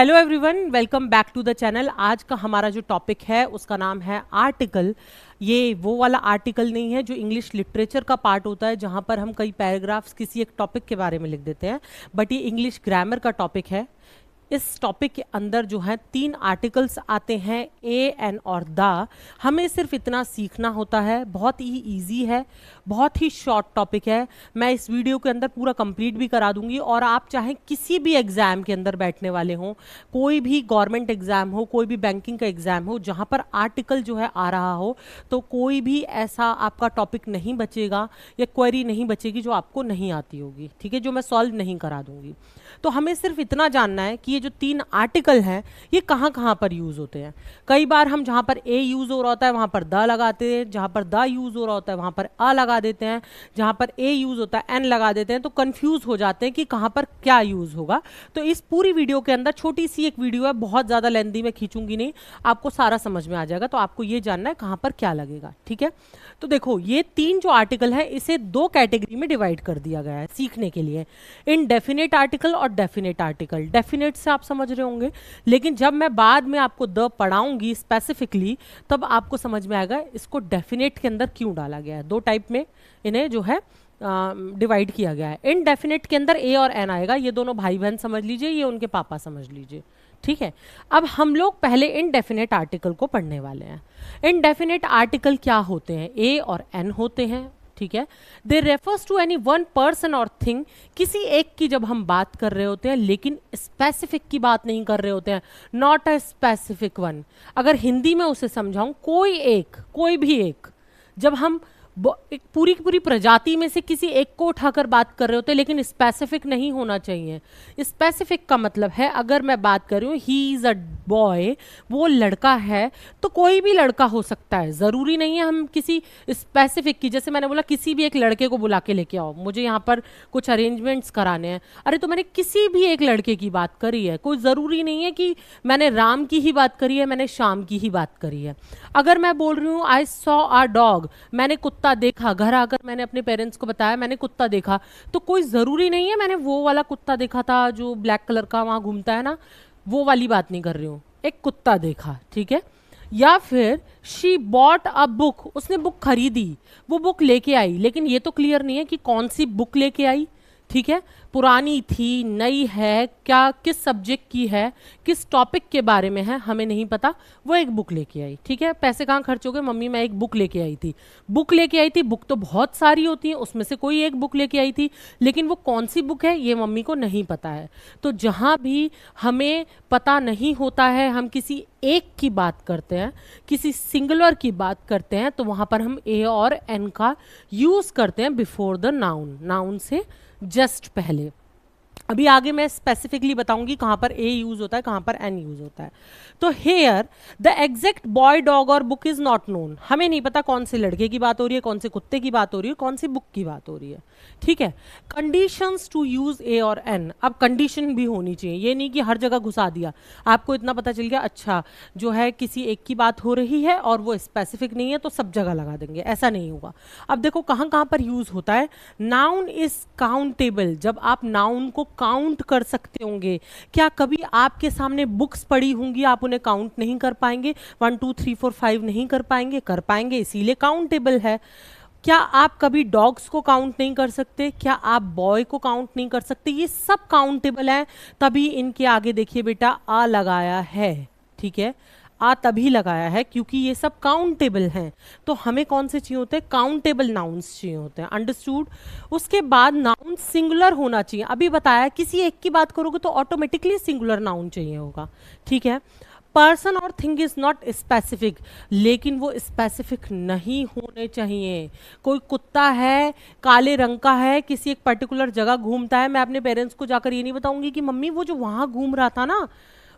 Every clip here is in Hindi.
Hello everyone, welcome back to the channel. आज का हमारा जो टॉपिक है उसका नाम है आर्टिकल। ये वो वाला आर्टिकल नहीं है जो इंग्लिश लिटरेचर का पार्ट होता है जहाँ पर हम कई पैराग्राफ्स किसी एक टॉपिक के बारे में लिख देते हैं, बट ये इंग्लिश ग्रामर का टॉपिक है। इस टॉपिक के अंदर जो है 3 आर्टिकल्स आते हैं, ए, एन और द। हमें सिर्फ इतना सीखना होता है, बहुत ही इजी है, बहुत ही शॉर्ट टॉपिक है। मैं इस वीडियो के अंदर पूरा कंप्लीट भी करा दूंगी और आप चाहे किसी भी एग्जाम के अंदर बैठने वाले हों, कोई भी गवर्नमेंट एग्जाम हो, कोई भी बैंकिंग का एग्जाम हो जहाँ पर आर्टिकल जो है आ रहा हो, तो कोई भी ऐसा आपका टॉपिक नहीं बचेगा या क्वेरी नहीं बचेगी जो आपको नहीं आती होगी, ठीक है, जो मैं सॉल्व नहीं करा दूंगी। तो हमें सिर्फ इतना जानना है कि ये जो 3 आर्टिकल हैं ये कहाँ कहाँ पर यूज होते हैं। कई बार हम जहाँ पर ए यूज हो रहा होता है वहाँ पर द लगाते हैं, जहाँ पर द यूज हो रहा होता है वहाँ पर अ लगा देते हैं, जहाँ पर ए यूज होता है एन लगा देते हैं, तो कंफ्यूज हो जाते हैं कि कहाँ पर क्या यूज होगा। तो इस पूरी वीडियो के अंदर छोटी सी एक वीडियो है, बहुत ज़्यादा लेंथी में खींचूंगी नहीं, आपको सारा समझ में आ जाएगा। तो आपको ये जानना है कहाँ पर क्या लगेगा, ठीक है। तो देखो, ये 3 जो आर्टिकल है इसे 2 कैटेगरी में डिवाइड कर दिया गया है सीखने के लिए, इनडेफिनेट आर्टिकल और डेफिनेट आर्टिकल। डेफिनेट से आप समझ रहे होंगे, लेकिन जब मैं बाद में आपको द पढ़ाऊंगी स्पेसिफिकली तब आपको समझ में आएगा इसको डेफिनेट के अंदर क्यों डाला गया है। 2 टाइप में इन्हें जो है डिवाइड किया गया है। इनडेफिनेट के अंदर ए और एन आएगा, ये दोनों भाई बहन समझ लीजिए, ये उनके पापा समझ लीजिए, ठीक है। अब हम लोग पहले इनडेफिनेट आर्टिकल को पढ़ने वाले हैं। इनडेफिनेट आर्टिकल क्या होते हैं? ए और एन होते हैं, ठीक है। They refers to any one person और थिंग। किसी एक की जब हम बात कर रहे होते हैं लेकिन स्पेसिफिक की बात नहीं कर रहे होते हैं, नॉट अ स्पेसिफिक वन। अगर हिंदी में उसे समझाऊं, कोई एक, कोई भी एक, जब हम एक पूरी की पूरी प्रजाति में से किसी एक को उठाकर बात कर रहे होते हैं लेकिन स्पेसिफिक नहीं होना चाहिए। स्पेसिफिक का मतलब है, अगर मैं बात कर रही हूँ ही इज अ बॉय, वो लड़का है, तो कोई भी लड़का हो सकता है, जरूरी नहीं है हम किसी स्पेसिफिक की। जैसे मैंने बोला किसी भी एक लड़के को बुला के लेके आओ, मुझे यहाँ पर कुछ अरेंजमेंट्स कराने हैं, अरे तो मैंने किसी भी एक लड़के की बात करी है, कोई जरूरी नहीं है कि मैंने राम की ही बात करी है, मैंने श्याम की ही बात करी है। अगर मैं बोल रही हूँ आई सॉ अ डॉग, मैंने कुत्ता देखा, घर आकर मैंने अपने पेरेंट्स को बताया मैंने कुत्ता देखा, तो कोई जरूरी नहीं है मैंने वो वाला कुत्ता देखा था जो ब्लैक कलर का वहां घूमता है ना, वो वाली बात नहीं कर रही हूँ, एक कुत्ता देखा, ठीक है। या फिर शी बॉट अ बुक, उसने बुक खरीदी, वो बुक लेके आई, लेकिन ये तो क्लियर नहीं है कि कौन सी बुक लेके आई, ठीक है, पुरानी थी, नई है, क्या किस सब्जेक्ट की है, किस टॉपिक के बारे में है, हमें नहीं पता, वो एक बुक लेके आई, ठीक है। पैसे कहाँ खर्च हो गए? मम्मी मैं एक बुक लेके आई थी। बुक लेके आई थी, बुक तो बहुत सारी होती है, उसमें से कोई एक बुक लेके आई थी, लेकिन वो कौन सी बुक है ये मम्मी को नहीं पता है। तो जहाँ भी हमें पता नहीं होता है, हम किसी एक की बात करते हैं, किसी सिंगुलर की बात करते हैं, तो वहाँ पर हम ए और एन का यूज करते हैं बिफोर द नाउन, नाउन से जस्ट पहले। अभी आगे मैं स्पेसिफिकली बताऊंगी कहां पर ए यूज होता है, कहां पर एन यूज होता है। तो here the exact boy dog और बुक इज नॉट नोन, हमें नहीं पता कौन से लड़के की बात हो रही है, कौन से कुत्ते की बात हो रही है, कौन सी बुक की बात हो रही है, ठीक है। कंडीशंस टू यूज ए और एन, अब कंडीशन भी होनी चाहिए, ये नहीं कि हर जगह घुसा दिया, आपको इतना पता चल गया अच्छा जो है किसी एक की बात हो रही है और वो स्पेसिफिक नहीं है तो सब जगह लगा देंगे, ऐसा नहीं होगा। अब देखो कहाँ कहाँ पर यूज होता है। नाउन इज काउंटेबल, जब आप नाउन को काउंट कर सकते होंगे। क्या कभी आपके सामने बुक्स पड़ी होंगी, आप उन्हें काउंट नहीं कर पाएंगे? 1 2 3 4 5 नहीं कर पाएंगे? कर पाएंगे, इसीलिए काउंटेबल है। क्या आप कभी डॉग्स को काउंट नहीं कर सकते? क्या आप बॉय को काउंट नहीं कर सकते? ये सब काउंटेबल है, तभी इनके आगे देखिए बेटा आ लगाया है, ठीक है। आ तभी लगाया है क्योंकि ये सब काउंटेबल हैं। तो हमें कौन से चाहिए होते हैं? काउंटेबल नाउन्स चाहिए होते हैं, अंडरस्टूड। उसके बाद नाउन सिंगुलर होना चाहिए, अभी बताया किसी एक की बात करोगे तो ऑटोमेटिकली सिंगुलर नाउन चाहिए होगा, ठीक है। पर्सन और थिंग इज नॉट स्पेसिफिक, लेकिन वो स्पेसिफिक नहीं होने चाहिए। कोई कुत्ता है, काले रंग का है, किसी एक पर्टिकुलर जगह घूमता है, मैं अपने पेरेंट्स को जाकर ये नहीं बताऊंगी कि मम्मी वो जो वहां घूम रहा था ना,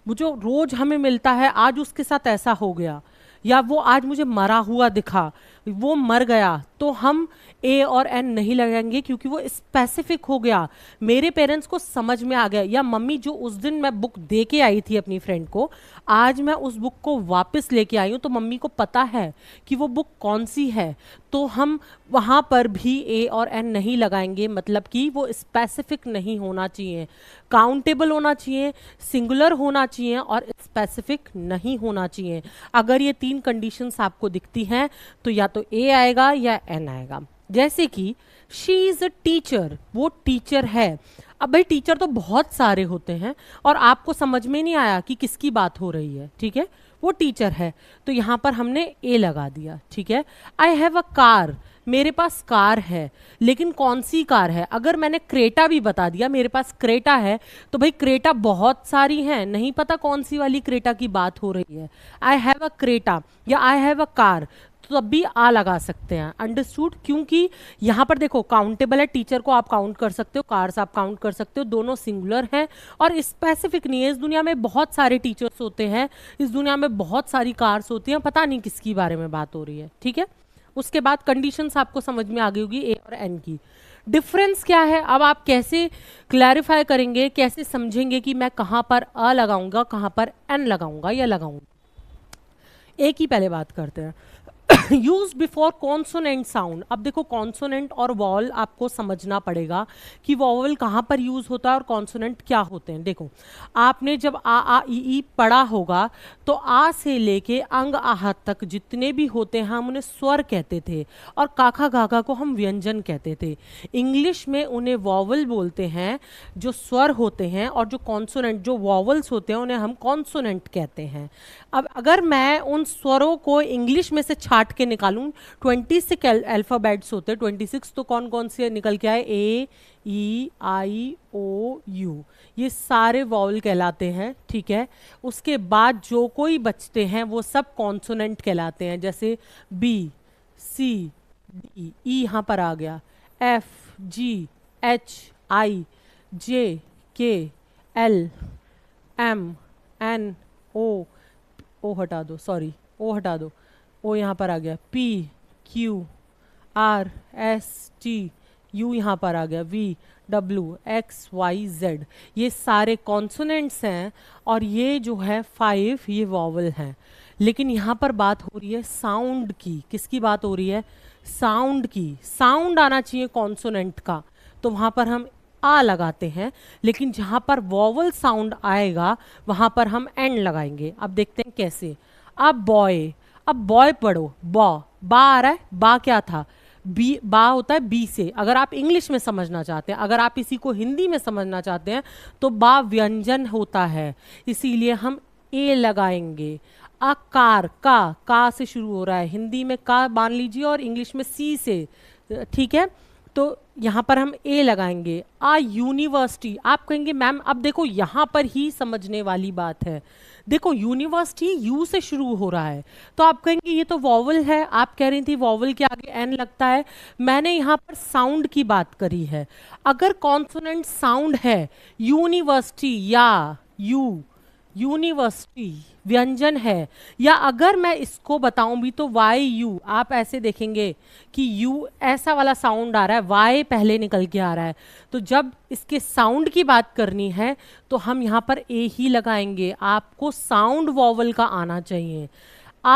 वो जो रोज हमें मिलता है, आज उसके साथ ऐसा हो गया, या वो आज मुझे मरा हुआ दिखा। वो मर गया, तो हम ए और एन नहीं लगाएंगे क्योंकि वो स्पेसिफिक हो गया, मेरे पेरेंट्स को समझ में आ गया। या मम्मी जो उस दिन मैं बुक दे के आई थी अपनी फ्रेंड को, आज मैं उस बुक को वापस लेके आई हूँ, तो मम्मी को पता है कि वो बुक कौन सी है, तो हम वहाँ पर भी ए और एन नहीं लगाएंगे। मतलब कि वो स्पेसिफिक नहीं होना चाहिए, काउंटेबल होना चाहिए, सिंगुलर होना चाहिए और स्पेसिफिक नहीं होना चाहिए। अगर ये 3 कंडीशंस आपको दिखती हैं तो या तो ए आएगा या एन आएगा। जैसे कि शी इज अ टीचर, वो टीचर है। अब भाई टीचर तो बहुत सारे होते हैं और आपको समझ में नहीं आया कि किसकी बात हो रही है, ठीक है, वो टीचर है, तो यहाँ पर हमने ए लगा दिया, ठीक है। आई हैव अ कार, मेरे पास कार है, लेकिन कौन सी कार है? अगर मैंने क्रेटा भी बता दिया मेरे पास क्रेटा है, तो भाई क्रेटा बहुत सारी हैं, नहीं पता कौन सी वाली क्रेटा की बात हो रही है। आई हैव अ क्रेटा या आई हैव अ कार, तो तब भी आ लगा सकते हैं, अंडरस्टूड। क्योंकि यहाँ पर देखो काउंटेबल है, टीचर को आप काउंट कर सकते हो, कार्स आप काउंट कर सकते हो, दोनों सिंगुलर हैं और स्पेसिफिक नहीं है। इस दुनिया में बहुत सारे टीचर्स होते हैं, इस दुनिया में बहुत सारी कार्स होती हैं, पता नहीं किसकी बारे में बात हो रही है, ठीक है। उसके बाद कंडीशंस आपको समझ में आ गई होगी ए और एन की। डिफरेंस क्या है, अब आप कैसे क्लैरिफाई करेंगे, कैसे समझेंगे कि मैं कहाँ पर अ लगाऊंगा, कहाँ पर एन लगाऊंगा या लगाऊंगा। एक ही पहले बात करते हैं। Use before consonant sound. अब देखो कॉन्सोनेंट और वॉवल आपको समझना पड़ेगा कि वॉवल कहाँ पर यूज होता है और कॉन्सोनेंट क्या होते हैं। देखो आपने जब आ ई पढ़ा होगा तो आ से लेके अंग आह तक जितने भी होते हैं हम उन्हें स्वर कहते थे और काखा गागा को हम व्यंजन कहते थे। इंग्लिश में उन्हें वॉवल बोलते हैं जो स्वर होते हैं, और जो कॉन्सोनेंट जो वॉवल्स होते हैं उन्हें हम कॉन्सोनेंट कहते हैं। अब अगर मैं उन स्वरों को इंग्लिश में से छाट के निकालूं, 26 अल्फाबेट्स होते हैं, 26, तो कौन कौन से निकल के आए? ए ई आई ओ यू, ये सारे वॉवल कहलाते हैं, ठीक है। उसके बाद जो कोई बचते हैं वो सब कॉन्सोनेंट कहलाते हैं, जैसे बी सी डी, ई यहाँ पर आ गया, एफ जी एच आई जे के एल एम एन ओ हटा दो, सॉरी ओ हटा दो, ओ यहाँ पर आ गया, P Q R S T U यहाँ पर आ गया, V W X Y Z, ये सारे कॉन्सोनेंट्स हैं और ये जो है 5 ये वॉवल हैं। लेकिन यहाँ पर बात हो रही है साउंड की। किसकी बात हो रही है? साउंड की। साउंड आना चाहिए कॉन्सोनेंट का, तो वहाँ पर हम आ लगाते हैं, लेकिन जहाँ पर वॉवल साउंड आएगा वहाँ पर हम एंड लगाएंगे। अब देखते हैं कैसे। अब बॉय पढ़ो, बा आ रहा है, बा क्या था? बी, बा होता है बी से। अगर आप इंग्लिश में समझना चाहते हैं, अगर आप इसी को हिंदी में समझना चाहते हैं तो बा व्यंजन होता है, इसीलिए हम ए लगाएंगे। कार, का से शुरू हो रहा है, हिंदी में का मान लीजिए और इंग्लिश में सी से, ठीक है, तो यहाँ पर हम ए लगाएंगे। यूनिवर्सिटी, आप कहेंगे मैम अब देखो यहाँ पर ही समझने वाली बात है, देखो यूनिवर्सिटी यू से शुरू हो रहा है, तो आप कहेंगे ये तो वॉवल है, आप कह रही थी वॉवल के आगे एन लगता है। मैंने यहाँ पर साउंड की बात करी है। अगर कॉन्सोनेंट साउंड है, यूनिवर्सिटी या यू, यूनिवर्सिटी व्यंजन है, या अगर मैं इसको बताऊं भी तो वाई यू, आप ऐसे देखेंगे कि यू ऐसा वाला साउंड आ रहा है, वाई पहले निकल के आ रहा है, तो जब इसके साउंड की बात करनी है तो हम यहाँ पर ए ही लगाएंगे। आपको साउंड वॉवल का आना चाहिए।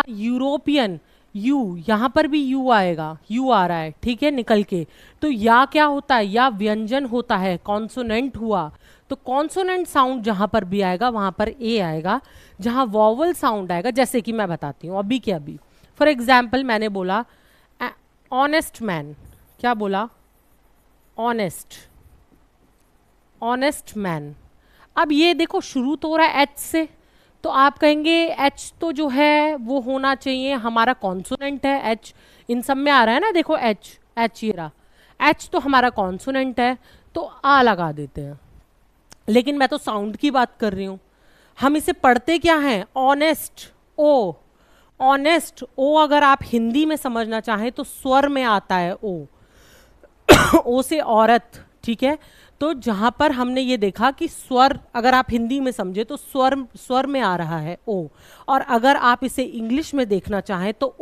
यूरोपियन, यू, यहाँ पर भी यू आएगा, यू आ रहा है, ठीक है, निकल के, तो या क्या होता है? या व्यंजन होता है, कॉन्सोनेंट हुआ, तो कॉन्सोनेंट साउंड जहां पर भी आएगा वहां पर ए आएगा। जहां वॉवल साउंड आएगा, जैसे कि मैं बताती हूँ अभी के अभी, फॉर एग्जाम्पल मैंने बोला ऑनेस्ट मैन, क्या बोला? Honest, honest man. अब ये देखो शुरू तो हो रहा है एच से, तो आप कहेंगे एच तो जो है वो होना चाहिए, हमारा कॉन्सोनेंट है, एच इन सब में आ रहा है ना, देखो एच, एच ये रहा, एच तो हमारा कॉन्सोनेंट है, तो आ लगा देते हैं। लेकिन मैं तो साउंड की बात कर रही हूँ। हम इसे पढ़ते क्या हैं? ऑनेस्ट, ओ, ऑनेस्ट ओ अगर आप हिंदी में समझना चाहें तो स्वर में आता है ओ, ओ से औरत, ठीक है। तो जहां पर हमने ये देखा कि स्वर अगर आप हिंदी में समझे तो स्वर में आ रहा है ओ, और अगर आप इसे इंग्लिश में देखना चाहें तो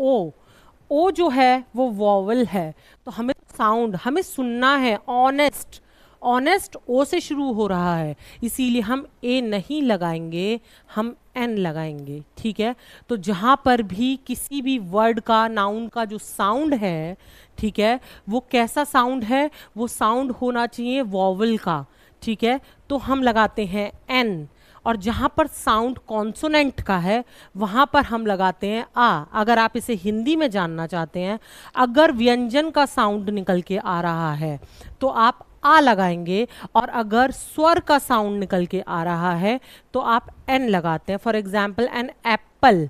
ओ जो है वो वॉवल है, तो हमें साउंड हमें सुनना है। ऑनेस्ट, ऑनेस्ट ओ से शुरू हो रहा है, इसीलिए हम ए नहीं लगाएंगे, हम एन लगाएंगे। ठीक है, तो जहाँ पर भी किसी भी वर्ड का, नाउन का जो साउंड है, ठीक है, वो कैसा साउंड है, वो साउंड होना चाहिए वॉवल का। ठीक है, तो हम लगाते हैं एन। और जहाँ पर साउंड कॉन्सोनेंट का है वहाँ पर हम लगाते हैं आ। अगर आप इसे हिंदी में जानना चाहते हैं, अगर व्यंजन का साउंड निकल के आ रहा है तो आप आ लगाएंगे, और अगर स्वर का साउंड निकल के आ रहा है तो आप एन लगाते हैं। फॉर एग्जाम्पल एन एप्पल,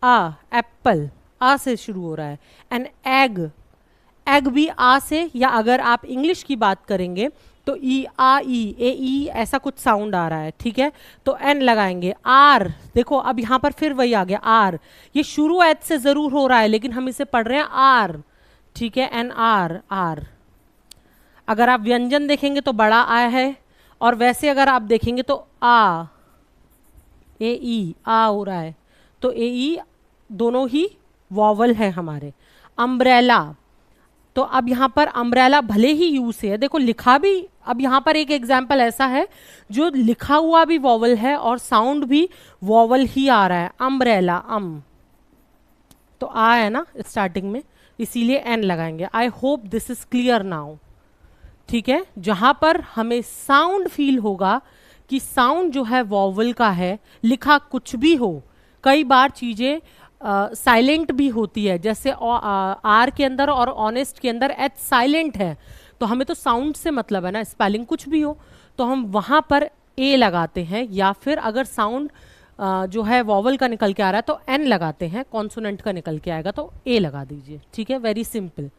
आ, एप्पल आ से शुरू हो रहा है। एन एग, एग भी आ से, या अगर आप इंग्लिश की बात करेंगे तो ई, आ, ई, ए, ई ऐसा कुछ साउंड आ रहा है। ठीक है, तो एन लगाएंगे। आर, देखो अब यहाँ पर फिर वही आ गया आर, ये शुरू एच से जरूर हो रहा है लेकिन हम इसे पढ़ रहे हैं आर। ठीक है, एन आर, आर। अगर आप व्यंजन देखेंगे तो बड़ा आ है, और वैसे अगर आप देखेंगे तो आ, ए ई आ हो रहा है, तो ए ई दोनों ही वॉवल है हमारे। अम्ब्रेला, तो अब यहाँ पर अम्ब्रेला भले ही यू से है, देखो लिखा भी, अब यहाँ पर एक एग्जाम्पल ऐसा है जो लिखा हुआ भी वॉवल है और साउंड भी वॉवल ही आ रहा है। अम्ब्रेला, अम, तो आ है ना स्टार्टिंग में, इसीलिए एन लगाएंगे। I hope this is clear now. ठीक है, जहां पर हमें साउंड फील होगा कि साउंड जो है वॉवल का है, लिखा कुछ भी हो, कई बार चीजें साइलेंट भी होती है, जैसे आर के अंदर और ऑनेस्ट के अंदर एच साइलेंट है, तो हमें तो साउंड से मतलब है ना, स्पेलिंग कुछ भी हो, तो हम वहां पर ए लगाते हैं, या फिर अगर साउंड जो है वॉवल का निकल के आ रहा है तो एन लगाते हैं, कॉन्सोनेंट का निकल के आएगा तो ए लगा दीजिए। ठीक है, वेरी सिंपल।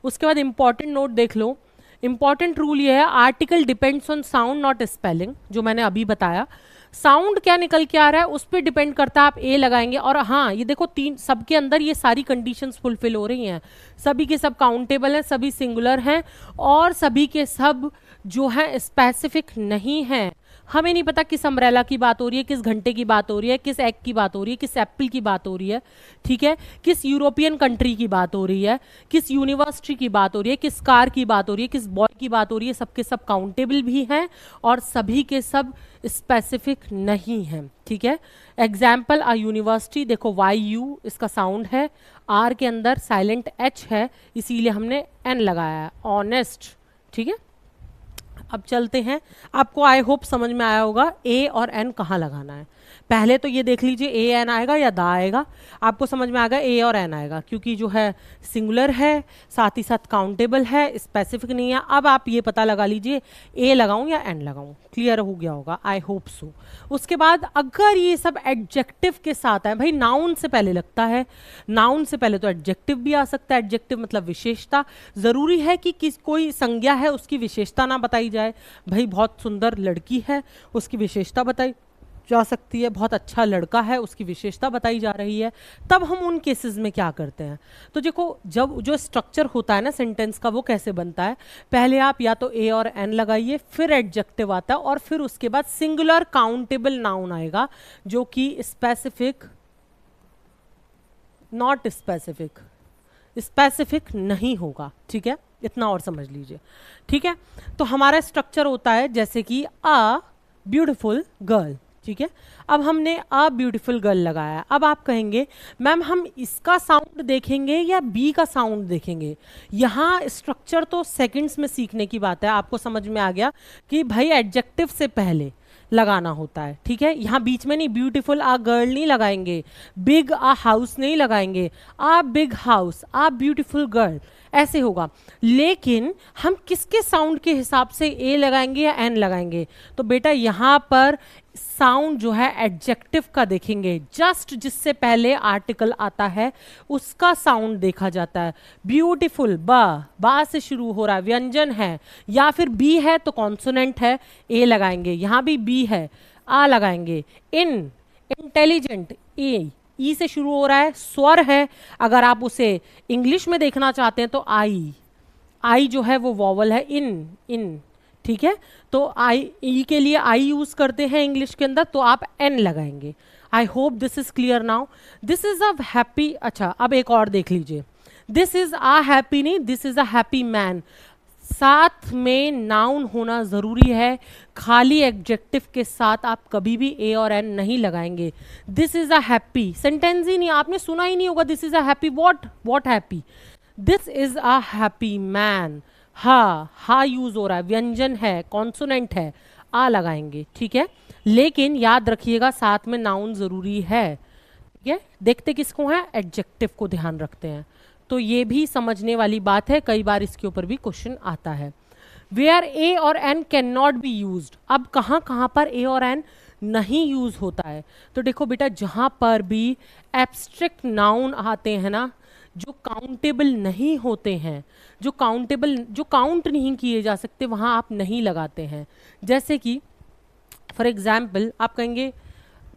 उसके बाद इंपॉर्टेंट नोट देख लो। इंपॉर्टेंट रूल ये है, article depends on sound not spelling, जो मैंने अभी बताया। साउंड क्या निकल के आ रहा है उस पर डिपेंड करता है, आप ए लगाएंगे। और हाँ, ये देखो तीन, सबके अंदर ये सारी कंडीशंस फुलफिल हो रही हैं, सभी के सब काउंटेबल हैं, सभी सिंगुलर हैं, और सभी के सब जो है स्पेसिफिक नहीं है। हमें नहीं पता किस अम्ब्रेला की बात हो रही है, किस घंटे की बात हो रही है, किस एग की बात हो रही है, किस एप्पल की बात हो रही है। ठीक है, किस यूरोपियन कंट्री की बात हो रही है, किस यूनिवर्सिटी की बात हो रही है, किस कार की बात हो रही है, किस बॉय की बात हो रही है, सबके सब काउंटेबल भी हैं और सभी के सब स्पेसिफिक नहीं हैं। ठीक है, एग्जाम्पल आ यूनिवर्सिटी, देखो वाई यू इसका साउंड है, आर के अंदर साइलेंट एच है, इसीलिए हमने एन लगाया है। ऑनेस्ट, ठीक है। अब चलते हैं, आपको आई होप समझ में आया होगा ए और एन कहाँ लगाना है। पहले तो ये देख लीजिए ए एन आएगा या दा आएगा, आपको समझ में आएगा ए और एन आएगा, क्योंकि जो है सिंगुलर है, साथ ही साथ काउंटेबल है, स्पेसिफिक नहीं है। अब आप ये पता लगा लीजिए ए लगाऊं या एन लगाऊं, क्लियर हो गया होगा, आई होप सो। उसके बाद अगर ये सब एडजेक्टिव के साथ है, भाई नाउन से पहले लगता है, नाउन से पहले तो एडजेक्टिव भी आ सकता है। एडजेक्टिव मतलब विशेषता, जरूरी है कि किस कोई संज्ञा है उसकी विशेषता ना बताई जाए। भाई बहुत सुंदर लड़की है, उसकी विशेषता बताई जा सकती है, बहुत अच्छा लड़का है, उसकी विशेषता बताई जा रही है। तब हम उन केसेस में क्या करते हैं, तो देखो जब जो स्ट्रक्चर होता है ना सेंटेंस का, वो कैसे बनता है, पहले आप या तो ए और एन लगाइए, फिर एडजेक्टिव आता है, और फिर उसके बाद सिंगुलर काउंटेबल नाउन आएगा जो कि स्पेसिफिक, नॉट स्पेसिफिक, स्पेसिफिक नहीं होगा। ठीक है, इतना और समझ लीजिए। ठीक है, तो हमारा स्ट्रक्चर होता है जैसे कि अ ब्यूटीफुल गर्ल। ठीक है, अब हमने अ ब्यूटीफुल गर्ल लगाया। अब आप कहेंगे मैम हम इसका साउंड देखेंगे या बी का साउंड देखेंगे। यहाँ स्ट्रक्चर तो सेकंड्स में सीखने की बात है, आपको समझ में आ गया कि भाई एडजेक्टिव से पहले लगाना होता है। ठीक है, यहाँ बीच में नहीं, ब्यूटीफुल आ गर्ल नहीं लगाएंगे, बिग आ हाउस नहीं लगाएंगे, आ बिग हाउस, आ ब्यूटीफुल गर्ल, ऐसे होगा। लेकिन हम किसके साउंड के हिसाब से ए लगाएंगे या एन लगाएंगे, तो बेटा यहाँ पर साउंड जो है एडजेक्टिव का देखेंगे, जस्ट जिससे पहले आर्टिकल आता है उसका साउंड देखा जाता है। ब्यूटीफुल बा से शुरू हो रहा है, व्यंजन है, या फिर बी है तो कॉन्सोनेंट है, ए लगाएंगे। यहाँ भी बी है, आ लगाएंगे। इन, इंटेलिजेंट, ई से शुरू हो रहा है, स्वर है, अगर आप उसे इंग्लिश में देखना चाहते हैं तो आई जो है वो वॉवल है, इन। ठीक है, तो आई, ई के लिए आई यूज करते हैं इंग्लिश के अंदर, तो आप एन लगाएंगे। I hope this is clear now. This is a happy, अच्छा अब एक और देख लीजिए, दिस इज आ हैप्पी नहीं, this is a happy man. साथ में नाउन होना जरूरी है, खाली एडजेक्टिव के साथ आप कभी भी ए और एन नहीं लगाएंगे। This is a happy sentence ही नहीं, आपने सुना ही नहीं होगा this is a happy, what happy, this is a happy man. हा यूज हो रहा है, व्यंजन है, कॉन्सोनेंट है, आ लगाएंगे, ठीक है। लेकिन याद रखिएगा साथ में नाउन जरूरी है, ठीक है। देखते किसको है, एडजेक्टिव को ध्यान रखते हैं, तो ये भी समझने वाली बात है, कई बार इसके ऊपर भी क्वेश्चन आता है। वेयर ए और an cannot be used, अब कहाँ कहाँ पर ए और एन नहीं यूज होता है, तो देखो बेटा जहां पर भी एब्स्ट्रैक्ट नाउन आते हैं ना, जो काउंटेबल नहीं होते हैं, जो काउंट नहीं किए जा सकते, वहां आप नहीं लगाते हैं। जैसे कि फॉर एग्जाम्पल आप कहेंगे,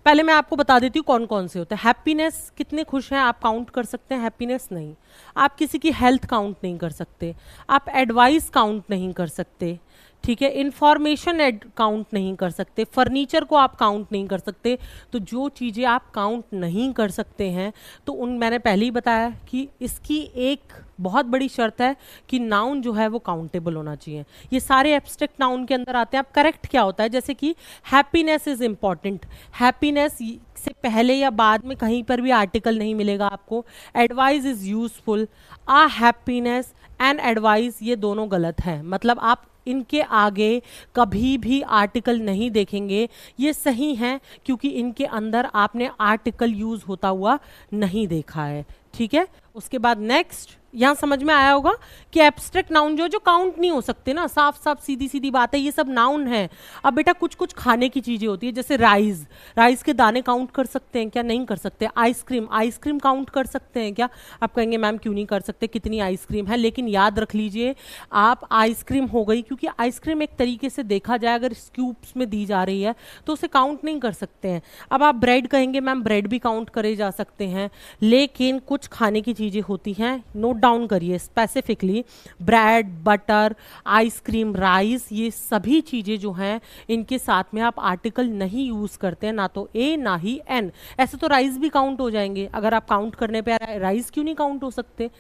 पहले मैं आपको बता देती हूँ कौन कौन से होते हैं। हैप्पीनेस, कितने खुश हैं आप काउंट कर सकते हैं, हैप्पीनेस नहीं। आप किसी की हेल्थ काउंट नहीं कर सकते, आप एडवाइस काउंट नहीं कर सकते, ठीक है। इंफॉर्मेशन काउंट नहीं कर सकते, फर्नीचर को आप काउंट नहीं कर सकते। तो जो चीज़ें आप काउंट नहीं कर सकते हैं, तो उन मैंने पहले ही बताया कि इसकी एक बहुत बड़ी शर्त है कि नाउन जो है वो काउंटेबल होना चाहिए। ये सारे एब्स्ट्रैक्ट नाउन के अंदर आते हैं। अब करेक्ट क्या होता है, जैसे कि हैप्पीनेस इज इंपॉर्टेंट, हैप्पीनेस से पहले या बाद में कहीं पर भी आर्टिकल नहीं मिलेगा आपको। एडवाइस इज यूजफुल, आ हैप्पीनेस एंड एडवाइस ये दोनों गलत हैं, मतलब आप इनके आगे कभी भी आर्टिकल नहीं देखेंगे। ये सही हैं क्योंकि इनके अंदर आपने आर्टिकल यूज होता हुआ नहीं देखा है, ठीक है। उसके बाद नेक्स्ट, यहां समझ में आया होगा कि एब्स्ट्रैक्ट नाउन जो काउंट नहीं हो सकते ना, साफ साफ सीधी सीधी बात है, ये सब नाउन है। अब बेटा कुछ कुछ खाने की चीजें होती है, जैसे राइस के दाने काउंट कर सकते हैं क्या, नहीं कर सकते। आइसक्रीम काउंट कर सकते हैं क्या, आप कहेंगे मैम क्यों नहीं कर सकते, कितनी आइसक्रीम है। लेकिन याद रख लीजिए, आप आइसक्रीम हो गई, क्योंकि आइसक्रीम एक तरीके से देखा जाए अगर क्यूब्स में दी जा रही है तो उसे काउंट नहीं कर सकते हैं। अब आप ब्रेड कहेंगे मैम ब्रेड भी काउंट करे जा सकते हैं, लेकिन कुछ खाने की चीजें होती हैं, नोट डाउन करिए specifically, bread, butter, ice cream, rice, ये सभी चीजें जो हैं इनके साथ में आप आर्टिकल नहीं यूज करते हैं, ना तो ए ना ही एन। ऐसे तो राइस भी काउंट हो जाएंगे, अगर आप काउंट करने पे राइस क्यों नहीं काउंट हो सकते,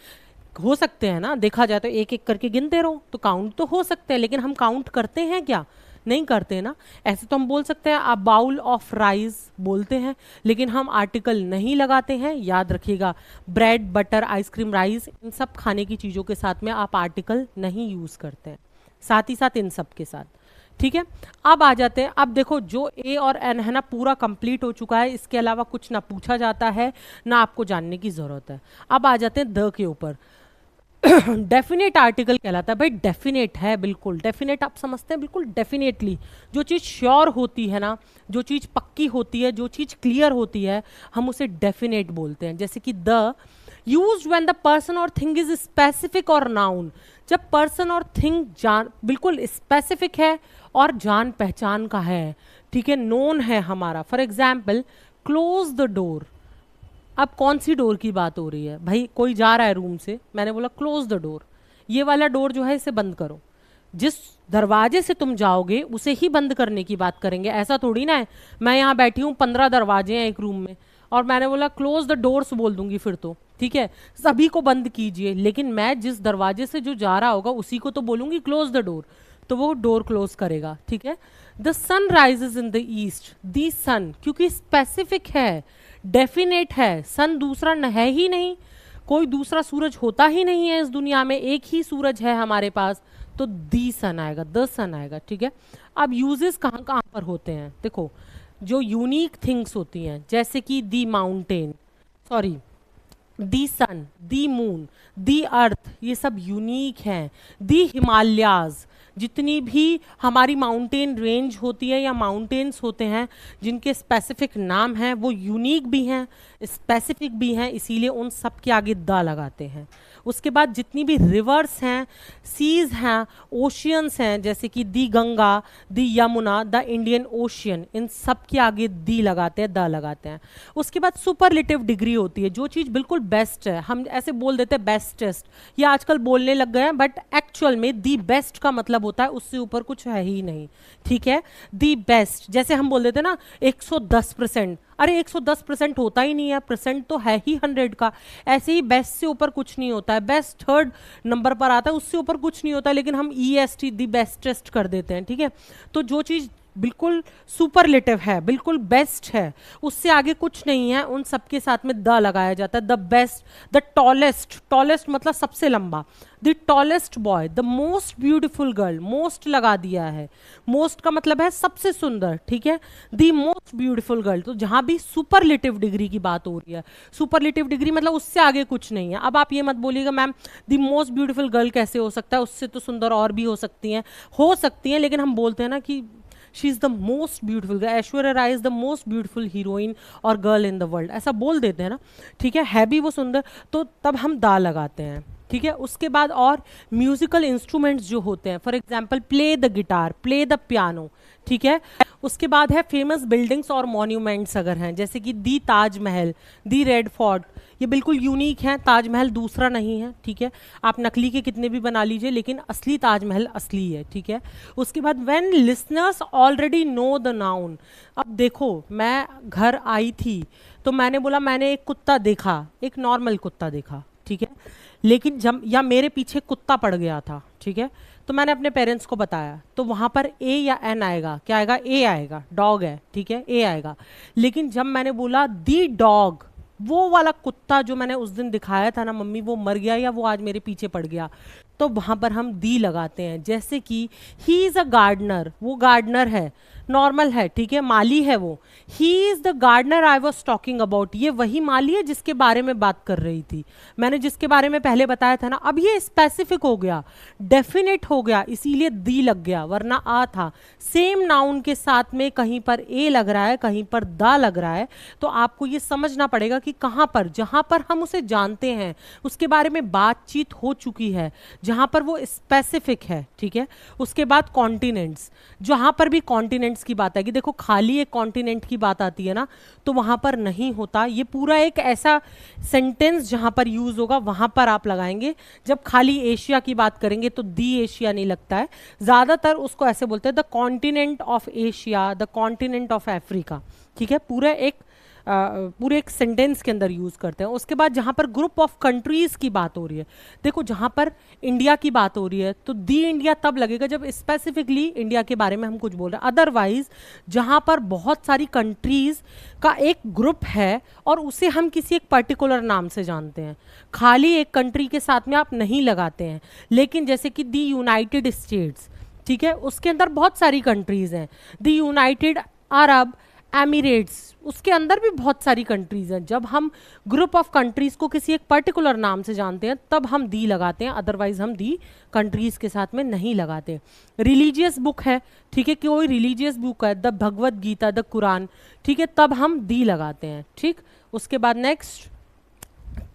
हो सकते हैं ना, देखा जाए तो एक एक करके गिनते रहो तो काउंट तो हो सकते हैं, लेकिन हम काउंट करते हैं क्या, नहीं करते ना। ऐसे तो हम बोल सकते हैं अ बाउल ऑफ राइस बोलते हैं, लेकिन हम आर्टिकल नहीं लगाते हैं। याद रखिएगा, ब्रेड, बटर, आइसक्रीम, राइस, इन सब खाने की चीज़ों के साथ में आप आर्टिकल नहीं यूज़ करते हैं, साथ ही साथ इन सब के साथ, ठीक है। अब आ जाते हैं, अब देखो जो ए और एन है ना पूरा कंप्लीट हो चुका है, इसके अलावा कुछ ना पूछा जाता है ना आपको जानने की ज़रूरत है। अब आ जाते हैं द के ऊपर। डेफिनेट आर्टिकल कहलाता है भाई, डेफिनेट है, बिल्कुल डेफिनेट आप समझते हैं, बिल्कुल डेफिनेटली जो चीज़ श्योर होती है ना, जो चीज़ पक्की होती है, जो चीज़ क्लियर होती है, हम उसे डेफिनेट बोलते हैं। जैसे कि the used when the person और थिंग इज स्पेसिफिक और नाउन, जब पर्सन और थिंग जान बिल्कुल स्पेसिफिक है और जान पहचान का है, ठीक है, नोन है हमारा। For example close the door, अब कौन सी डोर की बात हो रही है भाई, कोई जा रहा है रूम से, मैंने बोला क्लोज द डोर, ये वाला डोर जो है इसे बंद करो। जिस दरवाजे से तुम जाओगे उसे ही बंद करने की बात करेंगे, ऐसा थोड़ी ना है मैं यहाँ बैठी हूँ 15 दरवाजे हैं एक रूम में और मैंने बोला क्लोज द डोर्स बोल दूंगी फिर तो, ठीक है, सभी को बंद कीजिए, लेकिन मैं जिस दरवाजे से जो जा रहा होगा उसी को तो बोलूंगी क्लोज द डोर, तो वो डोर क्लोज करेगा, ठीक है। The sun rises in the east, the sun क्योंकि स्पेसिफिक है, डेफिनेट है, सन दूसरा है ही नहीं, कोई दूसरा सूरज होता ही नहीं है इस दुनिया में, एक ही सूरज है हमारे पास, तो दी सन आएगा, द सन आएगा, ठीक है। अब यूजेस कहाँ कहाँ पर होते हैं, देखो जो यूनिक थिंग्स होती हैं, जैसे कि दी माउंटेन, सॉरी दी सन, दी मून, दी अर्थ, ये सब यूनिक हैं। दी हिमालयाज, जितनी भी हमारी माउंटेन रेंज होती है या माउंटेन्स होते हैं जिनके स्पेसिफिक नाम हैं, वो यूनिक भी हैं, स्पेसिफिक भी हैं, इसीलिए उन सब के आगे द लगाते हैं। उसके बाद जितनी भी रिवर्स हैं, सीज हैं, ओशियंस हैं, जैसे कि दी गंगा, दी यमुना, द इंडियन ओशियन, इन सब के आगे दी लगाते हैं, द लगाते हैं। उसके बाद सुपरलेटिव डिग्री होती है, जो चीज़ बिल्कुल बेस्ट है, हम ऐसे बोल देते हैं बेस्टेस्ट, ये आजकल बोलने लग गए हैं, बट एक्चुअल में दी बेस्ट का मतलब होता है उससे ऊपर कुछ है ही नहीं, ठीक है। दी बेस्ट, जैसे हम बोल देते ना 110%, अरे 110% होता ही नहीं है, परसेंट तो है ही 100 का। ऐसे ही बेस्ट से ऊपर कुछ नहीं होता है, बेस्ट थर्ड नंबर पर आता है, उससे ऊपर कुछ नहीं होता है, लेकिन हम EST दी बेस्टेस्ट कर देते हैं, ठीक है। तो जो चीज़ बिल्कुल सुपरलेटिव है, बिल्कुल बेस्ट है, उससे आगे कुछ नहीं है, उन सबके साथ में द लगाया जाता है। The best, the tallest, tallest मतलब सबसे लंबा, the tallest boy, the most beautiful girl, most लगा दिया है, मोस्ट का मतलब है सबसे सुंदर, ठीक है। द मोस्ट ब्यूटिफुल गर्ल, तो जहां भी सुपरलेटिव डिग्री की बात हो रही है, सुपरलेटिव डिग्री मतलब उससे आगे कुछ नहीं है। अब आप ये मत बोलिएगा ma'am the most beautiful girl कैसे हो सकता है, उससे तो सुंदर और भी हो सकती हैं, लेकिन हम बोलते हैं ना कि she is the most beautiful, Aishwarya Rai is the most beautiful heroine और गर्ल इन द वर्ल्ड, ऐसा बोल देते हैं ना, ठीक है भी वो सुंदर, तो तब हम दा लगाते हैं, ठीक है। उसके बाद और म्यूजिकल इंस्ट्रूमेंट्स जो होते हैं, for example play the guitar, play the piano, ठीक है। उसके बाद है फेमस बिल्डिंग्स और मॉन्यूमेंट्स अगर हैं, जैसे कि दी ताजमहल, दी रेड फोर्ट, ये बिल्कुल यूनिक है, ताजमहल दूसरा नहीं है, ठीक है। आप नकली के कितने भी बना लीजिए, लेकिन असली ताजमहल असली है, ठीक है। उसके बाद when listeners already know the noun, अब देखो मैं घर आई थी तो मैंने बोला मैंने एक कुत्ता देखा, एक नॉर्मल कुत्ता देखा, ठीक है, लेकिन जब या मेरे पीछे कुत्ता पड़ गया था, ठीक है, तो मैंने अपने पेरेंट्स को बताया, तो वहाँ पर ए या एन आएगा, क्या आएगा, ए आएगा, डॉग है, ठीक है, ए आएगा। लेकिन जब मैंने बोला दी डॉग, वो वाला कुत्ता जो मैंने उस दिन दिखाया था ना मम्मी, वो मर गया या वो आज मेरे पीछे पड़ गया, तो वहाँ पर हम दी लगाते हैं। जैसे कि ही इज़ अ गार्डनर, वो गार्डनर है, नॉर्मल है, ठीक है, माली है वो, he is the gardener I was talking about, ये वही माली है जिसके बारे में बात कर रही थी, मैंने जिसके बारे में पहले बताया था ना। अब ये स्पेसिफिक हो गया, डेफिनेट हो गया, इसीलिए दी लग गया, वरना आ था। सेम नाउन के साथ में कहीं पर ए लग रहा है, कहीं पर दा लग रहा है, तो आपको ये समझना पड़ेगा कि कहाँ पर, जहाँ पर हम उसे जानते हैं, उसके बारे में बातचीत हो चुकी है, जहाँ पर वो स्पेसिफिक है, ठीक है। उसके बाद कॉन्टिनेंट्स, जहाँ पर भी कॉन्टिनेंट्स की बात आएगी, देखो खाली एक कॉन्टिनेंट की बात आती है ना, तो वहां पर नहीं होता, ये पूरा एक ऐसा सेंटेंस जहां पर यूज होगा वहां पर आप लगाएंगे। जब खाली एशिया की बात करेंगे तो दी एशिया नहीं लगता है, ज्यादातर उसको ऐसे बोलते हैं the continent of Asia, the continent of Africa, ठीक है, पूरे एक सेंटेंस के अंदर यूज करते हैं। उसके बाद जहां पर ग्रुप ऑफ कंट्रीज की बात हो रही है, देखो जहां पर इंडिया की बात हो रही है तो दी इंडिया तब लगेगा जब स्पेसिफिकली इंडिया के बारे में हम कुछ बोल रहे हैं। अदरवाइज जहां पर बहुत सारी कंट्रीज का एक ग्रुप है और उसे हम किसी एक पर्टिकुलर नाम से जानते हैं, खाली एक कंट्री के साथ में आप नहीं लगाते हैं। लेकिन जैसे कि दी यूनाइटेड स्टेट्स, ठीक है, उसके अंदर बहुत सारी कंट्रीज हैं, दी यूनाइटेड अरब एमिरेट्स, उसके अंदर भी बहुत सारी कंट्रीज हैं। जब हम ग्रुप ऑफ कंट्रीज को किसी एक पर्टिकुलर नाम से जानते हैं तब हम दी लगाते हैं, अदरवाइज हम दी कंट्रीज के साथ में नहीं लगाते। रिलीजियस बुक है, ठीक है, कोई रिलीजियस बुक है, the Bhagavad Gita, the Quran, ठीक है, तब हम दी लगाते हैं, ठीक। उसके बाद नेक्स्ट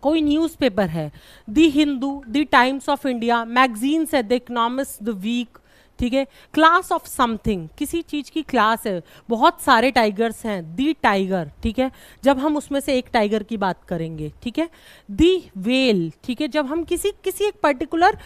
कोई न्यूज़पेपर है, the Hindu, the times of India, magazines है, द इकोनॉमिस्ट, द वीक, ठीक है। क्लास ऑफ समथिंग, किसी चीज की क्लास है, बहुत सारे टाइगर्स हैं, दी टाइगर, ठीक है, जब हम उसमें से एक टाइगर की बात करेंगे, ठीक है। दी वेल, ठीक है, जब हम किसी एक पर्टिकुलर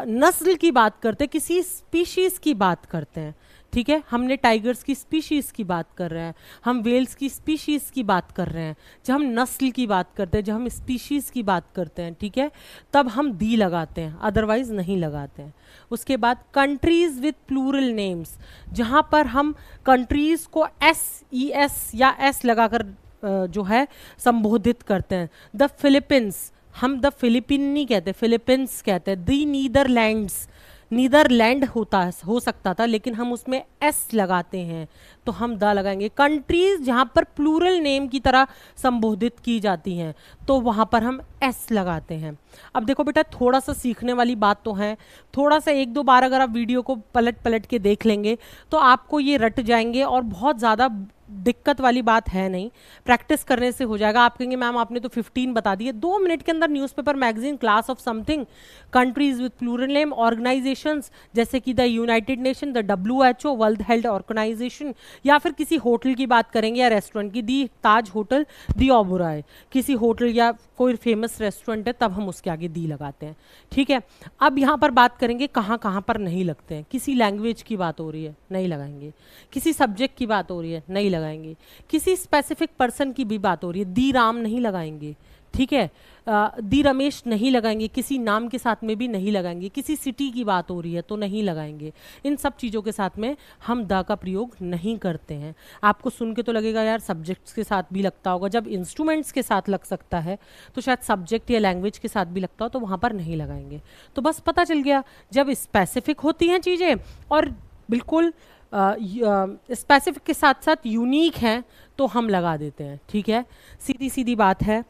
नस्ल की बात करते हैं, किसी स्पीशीज की बात करते हैं, ठीक है, हमने टाइगर्स की स्पीशीज की बात कर रहे हैं, हम वेल्स की स्पीशीज की बात कर रहे हैं, जब हम नस्ल की बात करते हैं, जब हम स्पीशीज की बात करते हैं, ठीक है, तब हम दी लगाते हैं, अदरवाइज नहीं लगाते हैं। उसके बाद कंट्रीज विद प्लूरल नेम्स, जहां पर हम कंट्रीज को SES या S लगाकर जो है संबोधित करते हैं। द फिलीपींस, हम द फिलीपीन नहीं कहते, फिलीपींस कहते हैं। दी नीदरलैंड्स, नीदरलैंड हो सकता था लेकिन हम उसमें एस लगाते हैं तो हम द लगाएंगे। कंट्रीज जहाँ पर प्लूरल नेम की तरह संबोधित की जाती हैं तो वहाँ पर हम एस लगाते हैं। अब देखो बेटा, थोड़ा सा सीखने वाली बात तो है, थोड़ा सा एक दो बार अगर आप वीडियो को पलट पलट के देख लेंगे तो आपको ये रट जाएंगे और बहुत ज़्यादा दिक्कत वाली बात है नहीं, प्रैक्टिस करने से हो जाएगा। आप कहेंगे मैम आपने तो 15 बता दिए, 2 मिनट के अंदर newspaper, magazine, class of something, countries with plural name, organisations जैसे कि the United Nation, the WHO, World Health Organization, या फिर किसी होटल की बात करेंगे या रेस्टोरेंट की, दी ताज होटल, दी ओबेरॉय, किसी होटल या कोई फेमस रेस्टोरेंट है तब हम उसके आगे दी लगाते हैं, ठीक है। अब यहाँ पर बात करेंगे कहाँ कहाँ पर नहीं लगते हैं। किसी लैंग्वेज की बात हो रही है नहीं लगाएंगे, किसी सब्जेक्ट की बात हो रही है नहीं लगाएंगे, किसी स्पेसिफिक पर्सन की भी बात हो रही है, दी राम नहीं लगाएंगे, ठीक है, दी रमेश नहीं लगाएंगे, किसी नाम के साथ में भी नहीं लगाएंगे, किसी सिटी की बात हो रही है तो नहीं लगाएंगे। इन सब चीज़ों के साथ में हम द का प्रयोग नहीं करते हैं। आपको सुन के तो लगेगा यार सब्जेक्ट्स के साथ भी लगता होगा, जब इंस्ट्रूमेंट्स के साथ लग सकता है तो शायद सब्जेक्ट या लैंग्वेज के साथ भी लगता हो, तो वहाँ पर नहीं लगाएंगे। तो बस पता चल गया, जब स्पेसिफिक होती हैं चीज़ें और बिल्कुल स्पेसिफिक के साथ साथ यूनिक हैं तो हम लगा देते हैं, ठीक है। सीधी सीधी बात है,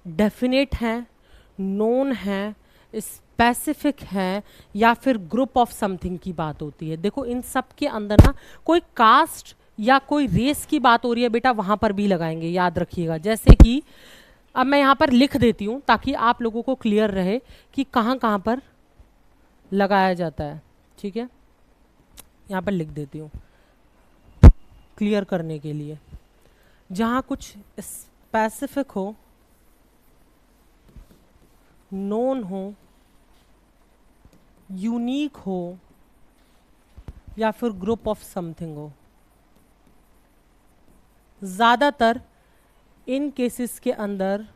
डेफिनेट है, नोन है, स्पेसिफिक है, या फिर ग्रुप ऑफ समथिंग की बात होती है। देखो इन सब के अंदर ना कोई कास्ट या कोई रेस की बात हो रही है बेटा, वहाँ पर भी लगाएंगे, याद रखिएगा। जैसे कि अब मैं यहाँ पर लिख देती हूँ ताकि आप लोगों को क्लियर रहे कि कहाँ कहाँ पर लगाया जाता है, ठीक है। यहाँ पर लिख देती हूँ क्लियर करने के लिए। जहाँ कुछ स्पेसिफिक हो, नोन हो, यूनिक हो, या फिर ग्रुप ऑफ समथिंग हो, ज़्यादातर इन केसेस के अंदर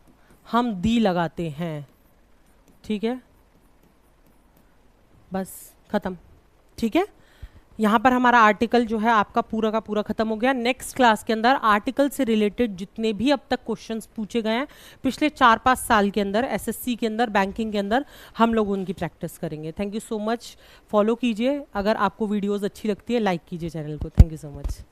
हम दी लगाते हैं, ठीक है। बस खत्म, ठीक है। यहाँ पर हमारा आर्टिकल जो है आपका पूरा का पूरा खत्म हो गया। नेक्स्ट क्लास के अंदर आर्टिकल से रिलेटेड जितने भी अब तक क्वेश्चंस पूछे गए हैं पिछले 4-5 साल के अंदर, SSC के अंदर, बैंकिंग के अंदर, हम लोग उनकी प्रैक्टिस करेंगे। Thank you so much, follow कीजिए। अगर आपको वीडियोस अच्छी लगती है लाइक कीजिए चैनल को। Thank you so much.